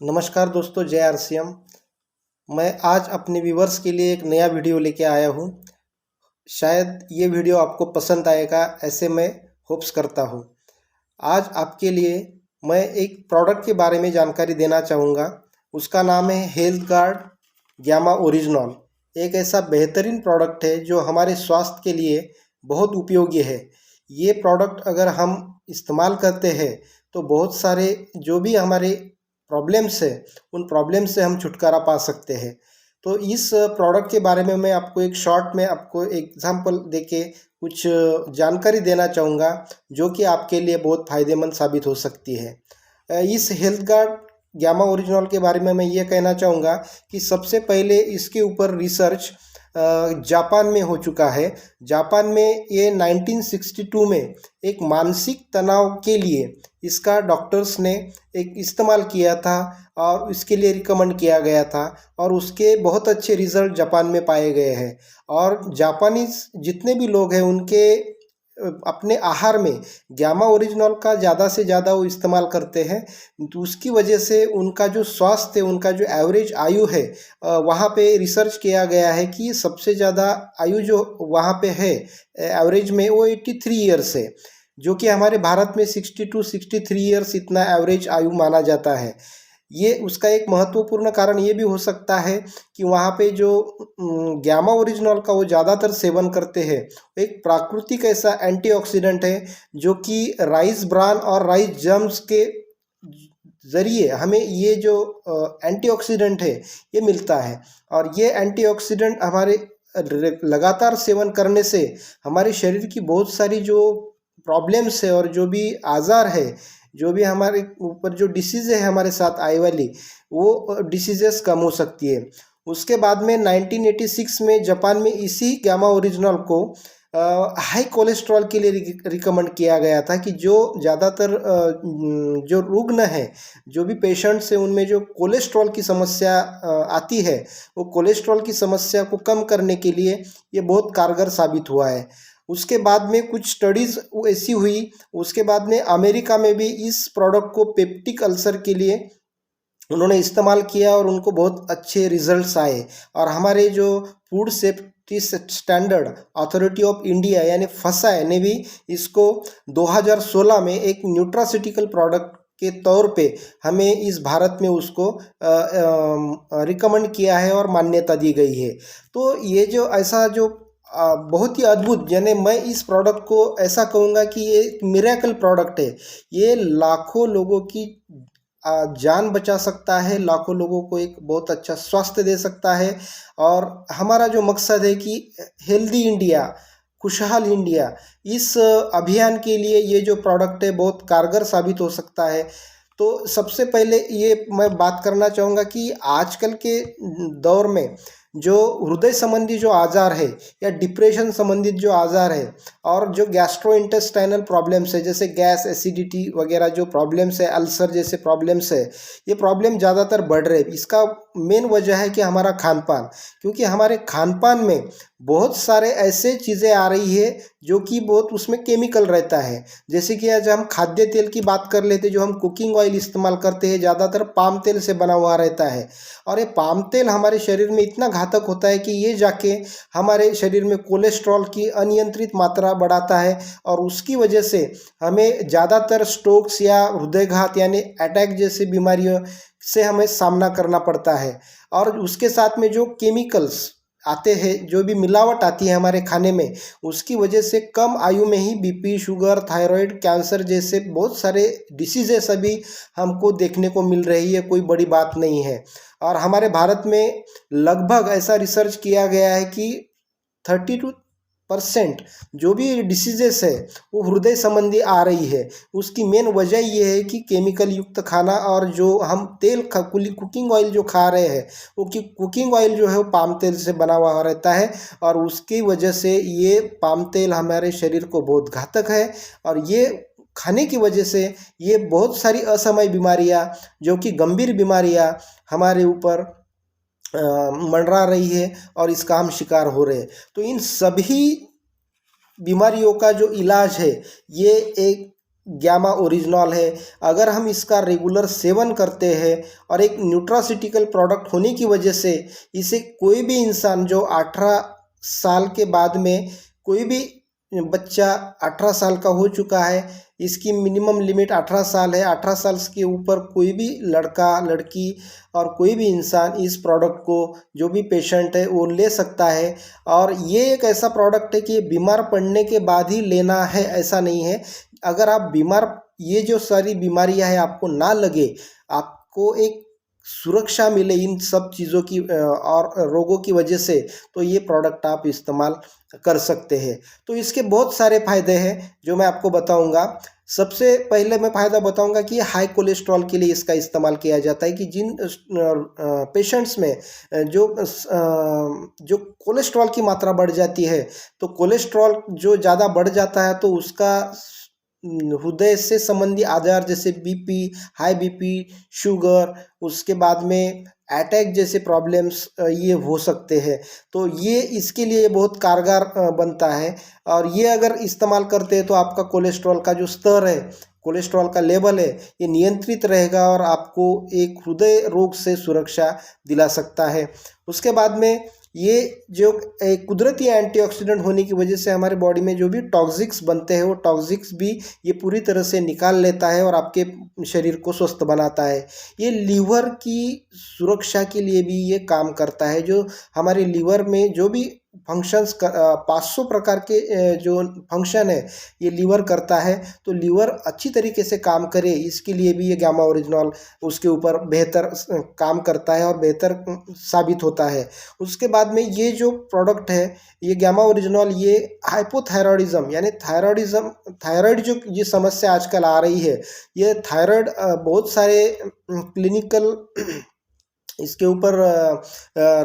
नमस्कार दोस्तों, जय आरसीएम। मैं आज अपने व्यूवर्स के लिए एक नया वीडियो लेके आया हूँ। शायद ये वीडियो आपको पसंद आएगा, ऐसे मैं होप्स करता हूँ। आज आपके लिए मैं एक प्रोडक्ट के बारे में जानकारी देना चाहूँगा। उसका नाम है हेल्थ गार्ड ग्यामा ओरिजिनल। एक ऐसा बेहतरीन प्रोडक्ट है जो हमारे स्वास्थ्य के लिए बहुत उपयोगी है। ये प्रोडक्ट अगर हम इस्तेमाल करते हैं तो बहुत सारे जो भी हमारे प्रॉब्लम्स है, उन प्रॉब्लम से हम छुटकारा पा सकते हैं। तो इस प्रोडक्ट के बारे में मैं आपको एक शॉर्ट में आपको एग्जांपल देके कुछ जानकारी देना चाहूँगा, जो कि आपके लिए बहुत फ़ायदेमंद साबित हो सकती है। इस हेल्थ गार्ड ग्यामा ओरिजिनल के बारे में मैं ये कहना चाहूँगा कि सबसे पहले इसके ऊपर रिसर्च जापान में हो चुका है। जापान में ये 1962 में एक मानसिक तनाव के लिए इसका डॉक्टर्स ने एक इस्तेमाल किया था और इसके लिए रिकमेंड किया गया था, और उसके बहुत अच्छे रिजल्ट जापान में पाए गए हैं। और जापानीज जितने भी लोग हैं उनके अपने आहार में ग्यामा ओरिजिनल का ज़्यादा से ज़्यादा वो इस्तेमाल करते हैं। तो उसकी वजह से उनका जो स्वास्थ्य है, उनका जो एवरेज आयु है, वहाँ पे रिसर्च किया गया है कि सबसे ज़्यादा आयु जो वहाँ पे है एवरेज में, वो 83 ईयर्स है, जो कि हमारे भारत में 60 to 63 ईयर्स इतना एवरेज आयु माना जाता है। ये उसका एक महत्वपूर्ण कारण ये भी हो सकता है कि वहाँ पे जो ग्यामा ओरिजिनल का वो ज़्यादातर सेवन करते हैं। एक प्राकृतिक ऐसा एंटीऑक्सीडेंट है जो कि राइस ब्रान और राइस जर्म्स के ज़रिए हमें ये जो एंटीऑक्सीडेंट है ये मिलता है। और ये एंटीऑक्सीडेंट हमारे लगातार सेवन करने से हमारे शरीर की बहुत सारी जो प्रॉब्लम्स है और जो भी आज़ार है, जो भी हमारे ऊपर जो डिसीज़ है हमारे साथ आए वाली, वो डिसीजेस कम हो सकती है। उसके बाद में 1986 में जापान में इसी गामा ओरिजिनल को हाई कोलेस्ट्रॉल के लिए रिकमेंड किया गया था कि जो ज़्यादातर जो रुग्ण हैं, जो भी पेशेंट्स हैं, उनमें जो कोलेस्ट्रॉल की समस्या आती है, वो कोलेस्ट्रॉल की समस्या को कम करने के लिए ये बहुत कारगर साबित हुआ है। उसके बाद में कुछ स्टडीज़ ऐसी हुई, उसके बाद में अमेरिका में भी इस प्रोडक्ट को पेप्टिक अल्सर के लिए उन्होंने इस्तेमाल किया और उनको बहुत अच्छे रिजल्ट्स आए। और हमारे जो food safety standard authority of India यानी फसाए ने भी इसको 2016 में एक न्यूट्रासिटिकल प्रोडक्ट के तौर पे हमें इस भारत में उसको रिकमेंड किया है और मान्यता दी गई है। तो ये जो ऐसा जो बहुत ही अद्भुत, यानी मैं इस प्रोडक्ट को ऐसा कहूँगा कि ये एक मिरेकल प्रोडक्ट है। ये लाखों लोगों की जान बचा सकता है, लाखों लोगों को एक बहुत अच्छा स्वास्थ्य दे सकता है। और हमारा जो मकसद है कि हेल्दी इंडिया, खुशहाल इंडिया, इस अभियान के लिए ये जो प्रोडक्ट है बहुत कारगर साबित हो सकता है। तो सबसे पहले ये मैं बात करना चाहूँगा कि आजकल के दौर में जो हृदय संबंधी जो आज़ार है या डिप्रेशन संबंधित जो आज़ार है और जो गैस्ट्रोइंटेस्टाइनल प्रॉब्लम्स है, जैसे गैस, एसिडिटी वगैरह जो प्रॉब्लम्स है, अल्सर जैसे प्रॉब्लम्स है, ये प्रॉब्लम ज़्यादातर बढ़ रहे हैं। इसका मेन वजह है कि हमारा खान पान, क्योंकि हमारे खान पान में बहुत सारे ऐसे चीज़ें आ रही है जो कि बहुत उसमें केमिकल रहता है। जैसे कि आज हम खाद्य तेल की बात कर लेते, जो हम कुकिंग ऑयल इस्तेमाल करते हैं ज़्यादातर पाम तेल से बना हुआ रहता है। और ये पाम तेल हमारे शरीर में इतना घातक होता है कि ये जाके हमारे शरीर में कोलेस्ट्रॉल की अनियंत्रित मात्रा बढ़ाता है, और उसकी वजह से हमें ज़्यादातर स्ट्रोक्स या हृदयघात यानी अटैक जैसी बीमारियों से हमें सामना करना पड़ता है। और उसके साथ में जो केमिकल्स आते हैं, जो भी मिलावट आती है हमारे खाने में, उसकी वजह से कम आयु में ही बीपी, शुगर, थायराइड, कैंसर जैसे बहुत सारे डिसीजेस अभी हमको देखने को मिल रही है। कोई बड़ी बात नहीं है। और हमारे भारत में लगभग ऐसा रिसर्च किया गया है कि 32% जो भी डिसीजेस है वो हृदय संबंधी आ रही है। उसकी मेन वजह ये है कि केमिकल युक्त खाना, और जो हम तेल कुकिंग ऑयल जो खा रहे हैं, वो कुकिंग ऑयल जो है वो पाम तेल से बना हुआ रहता है, और उसकी वजह से ये पाम तेल हमारे शरीर को बहुत घातक है। और ये खाने की वजह से ये बहुत सारी असमय बीमारियां, जो कि गंभीर बीमारियां हमारे ऊपर मंडरा रही है और इसका हम शिकार हो रहे हैं। तो इन सभी बीमारियों का जो इलाज है, ये एक गामा ओरिजिनल है, अगर हम इसका रेगुलर सेवन करते हैं और एक न्यूट्रास्यूटिकल प्रोडक्ट होने की वजह से इसे कोई भी इंसान जो 18 साल के बाद में, कोई भी बच्चा 18 साल का हो चुका है, इसकी मिनिमम लिमिट 18 साल है, 18 साल के ऊपर कोई भी लड़का लड़की और कोई भी इंसान इस प्रोडक्ट को, जो भी पेशेंट है वो ले सकता है। और ये एक ऐसा प्रोडक्ट है कि बीमार पड़ने के बाद ही लेना है ऐसा नहीं है। अगर आप बीमार, ये जो सारी बीमारियां है आपको ना लगे, आपको एक सुरक्षा मिले इन सब चीज़ों की और रोगों की वजह से, तो ये प्रोडक्ट आप इस्तेमाल कर सकते हैं। तो इसके बहुत सारे फ़ायदे हैं जो मैं आपको बताऊंगा। सबसे पहले मैं फ़ायदा बताऊंगा कि हाई कोलेस्ट्रॉल के लिए इसका इस्तेमाल किया जाता है, कि जिन पेशेंट्स में जो कोलेस्ट्रॉल की मात्रा बढ़ जाती है, तो कोलेस्ट्रॉल जो ज़्यादा बढ़ जाता है तो उसका हृदय से संबंधी आजार जैसे बीपी, हाई बीपी, शुगर, उसके बाद में अटैक जैसे प्रॉब्लम्स ये हो सकते हैं। तो ये इसके लिए बहुत कारगर बनता है। और ये अगर इस्तेमाल करते हैं तो आपका कोलेस्ट्रॉल का जो स्तर है, कोलेस्ट्रॉल का लेवल है, ये नियंत्रित रहेगा और आपको एक हृदय रोग से सुरक्षा दिला सकता है। उसके बाद में ये जो एक कुदरती एंटीऑक्सीडेंट होने की वजह से हमारे बॉडी में जो भी टॉक्सिक्स बनते हैं, वो टॉक्सिक्स भी ये पूरी तरह से निकाल लेता है और आपके शरीर को स्वस्थ बनाता है। ये लीवर की सुरक्षा के लिए भी ये काम करता है। जो हमारे लीवर में जो भी फंक्शंस 500 प्रकार के जो फंक्शन है ये लीवर करता है, तो लीवर अच्छी तरीके से काम करे इसके लिए भी ये गामा ओरिजिनल उसके ऊपर बेहतर काम करता है और बेहतर साबित होता है। उसके बाद में ये जो प्रोडक्ट है, ये गामा ओरिजिनल, ये हाइपोथायरॉयडिज्म यानी थायराइड जो ये समस्या आजकल आ रही है, ये थायराइड बहुत सारे क्लिनिकल इसके ऊपर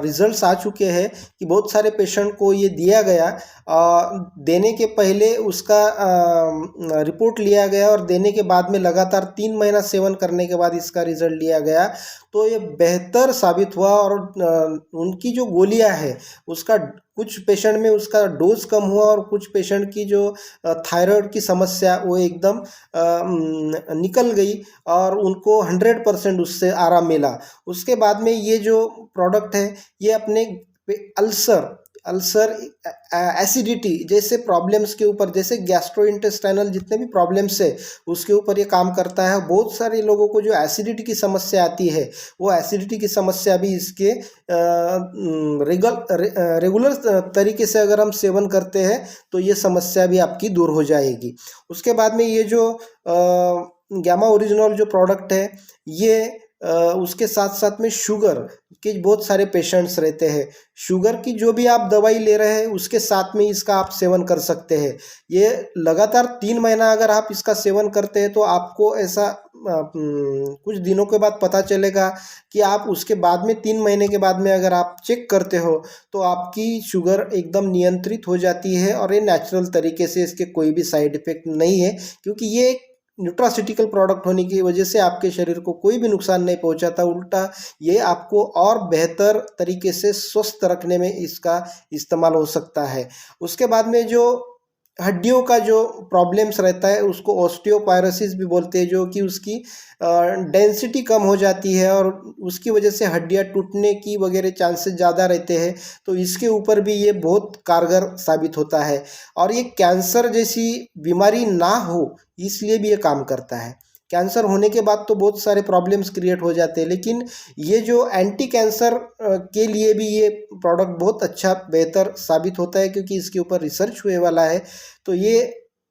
रिजल्ट्स आ चुके हैं कि बहुत सारे पेशेंट को ये दिया गया, देने के पहले उसका रिपोर्ट लिया गया और देने के बाद में लगातार 3 महीना सेवन करने के बाद इसका रिजल्ट लिया गया, तो ये बेहतर साबित हुआ। और उनकी जो गोलियां है उसका कुछ पेशेंट में उसका डोज कम हुआ और कुछ पेशेंट की जो थायराइड की समस्या वो एकदम निकल गई और उनको 100% उससे आराम मिला। उसके बाद में ये जो प्रोडक्ट है ये अपने अल्सर एसिडिटी जैसे प्रॉब्लम्स के ऊपर, जैसे गैस्ट्रोइंटेस्टाइनल जितने भी प्रॉब्लम्स है उसके ऊपर ये काम करता है। बहुत सारे लोगों को जो एसिडिटी की समस्या आती है, वो एसिडिटी की समस्या भी इसके रेगुलर तरीके से अगर हम सेवन करते हैं तो ये समस्या भी आपकी दूर हो जाएगी। उसके बाद में ये जो गामा ओरिजिनल जो प्रोडक्ट है, ये उसके साथ साथ में शुगर के बहुत सारे पेशेंट्स रहते हैं, शुगर की जो भी आप दवाई ले रहे हैं उसके साथ में इसका आप सेवन कर सकते हैं। ये लगातार 3 महीना अगर आप इसका सेवन करते हैं तो आपको ऐसा कुछ दिनों के बाद पता चलेगा कि आप उसके बाद में 3 महीने के बाद में अगर आप चेक करते हो तो आपकी शुगर एकदम नियंत्रित हो जाती है। और ये नेचुरल तरीके से, इसके कोई भी साइड इफेक्ट नहीं है, क्योंकि ये न्यूट्रास्यूटिकल प्रोडक्ट होने की वजह से आपके शरीर को कोई भी नुकसान नहीं पहुंचाता, उल्टा ये आपको और बेहतर तरीके से स्वस्थ रखने में इसका इस्तेमाल हो सकता है। उसके बाद में जो हड्डियों का जो प्रॉब्लम्स रहता है उसको ऑस्टियोपायरोसिस भी बोलते हैं, जो कि उसकी डेंसिटी कम हो जाती है और उसकी वजह से हड्डियां टूटने की वगैरह चांसेस ज़्यादा रहते हैं, तो इसके ऊपर भी ये बहुत कारगर साबित होता है। और ये कैंसर जैसी बीमारी ना हो इसलिए भी ये काम करता है। कैंसर होने के बाद तो बहुत सारे प्रॉब्लम्स क्रिएट हो जाते हैं, लेकिन ये जो एंटी कैंसर के लिए भी ये प्रोडक्ट बहुत अच्छा बेहतर साबित होता है, क्योंकि इसके ऊपर रिसर्च हुए वाला है। तो ये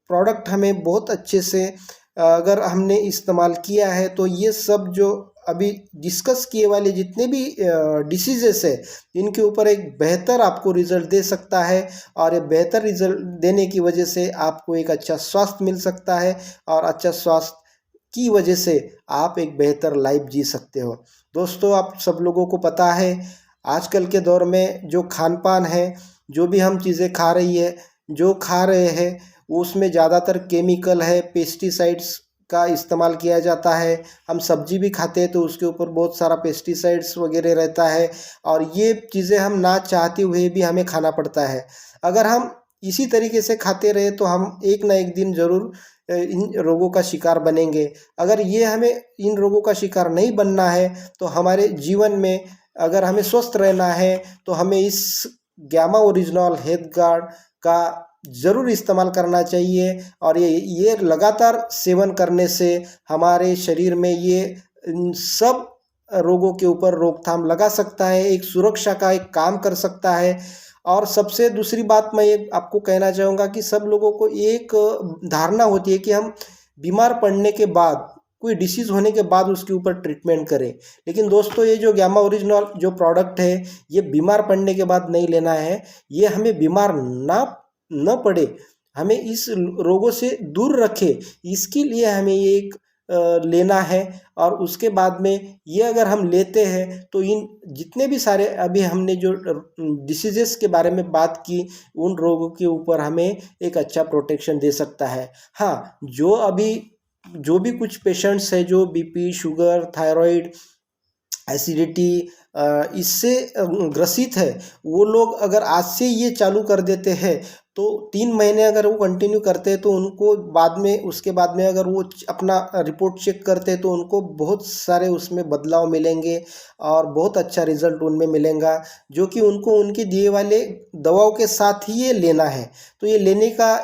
प्रोडक्ट हमें बहुत अच्छे से अगर हमने इस्तेमाल किया है तो ये सब जो अभी डिस्कस किए वाले जितने भी डिसीजेस है इनके ऊपर एक बेहतर आपको रिजल्ट दे सकता है। और ये बेहतर रिजल्ट देने की वजह से आपको एक अच्छा स्वास्थ्य मिल सकता है और अच्छा स्वास्थ्य की वजह से आप एक बेहतर लाइफ जी सकते हो। दोस्तों, आप सब लोगों को पता है आजकल के दौर में जो खान पान है, जो भी हम चीज़ें खा रहे हैं उसमें ज़्यादातर केमिकल है, पेस्टिसाइड्स का इस्तेमाल किया जाता है। हम सब्जी भी खाते हैं तो उसके ऊपर बहुत सारा पेस्टिसाइड्स वगैरह रहता है और ये चीज़ें हम ना चाहते हुए भी हमें खाना पड़ता है। अगर हम इसी तरीके से खाते रहे तो हम एक ना एक दिन ज़रूर इन रोगों का शिकार बनेंगे। अगर ये हमें इन रोगों का शिकार नहीं बनना है तो हमारे जीवन में अगर हमें स्वस्थ रहना है तो हमें इस गामा ओरिजिनॉल हेल्थ गार्ड का ज़रूर इस्तेमाल करना चाहिए। और ये लगातार सेवन करने से हमारे शरीर में ये इन सब रोगों के ऊपर रोकथाम लगा सकता है, एक सुरक्षा का एक काम कर सकता है। और सबसे दूसरी बात मैं ये आपको कहना चाहूँगा कि सब लोगों को एक धारणा होती है कि हम बीमार पड़ने के बाद, कोई डिसीज़ होने के बाद उसके ऊपर ट्रीटमेंट करें। लेकिन दोस्तों, ये जो गामा ओरिजिनॉल जो प्रोडक्ट है, ये बीमार पड़ने के बाद नहीं लेना है। ये हमें बीमार न पड़े, हमें इस रोगों से दूर रखे, इसके लिए हमें ये एक लेना है। और उसके बाद में ये अगर हम लेते हैं तो इन जितने भी सारे अभी हमने जो डिसीजेस के बारे में बात की, उन रोगों के ऊपर हमें एक अच्छा प्रोटेक्शन दे सकता है। हाँ, जो भी कुछ पेशेंट्स है जो बीपी, शुगर, थायराइड, एसिडिटी इससे ग्रसित है, वो लोग अगर आज से ये चालू कर देते हैं तो 3 महीने अगर वो कंटिन्यू करते हैं तो उनको बाद में, उसके बाद में अगर वो अपना रिपोर्ट चेक करते हैं तो उनको बहुत सारे उसमें बदलाव मिलेंगे और बहुत अच्छा रिजल्ट उनमें मिलेगा, जो कि उनको उनके दिए वाले दवाओं के साथ ही ये लेना है। तो ये लेने का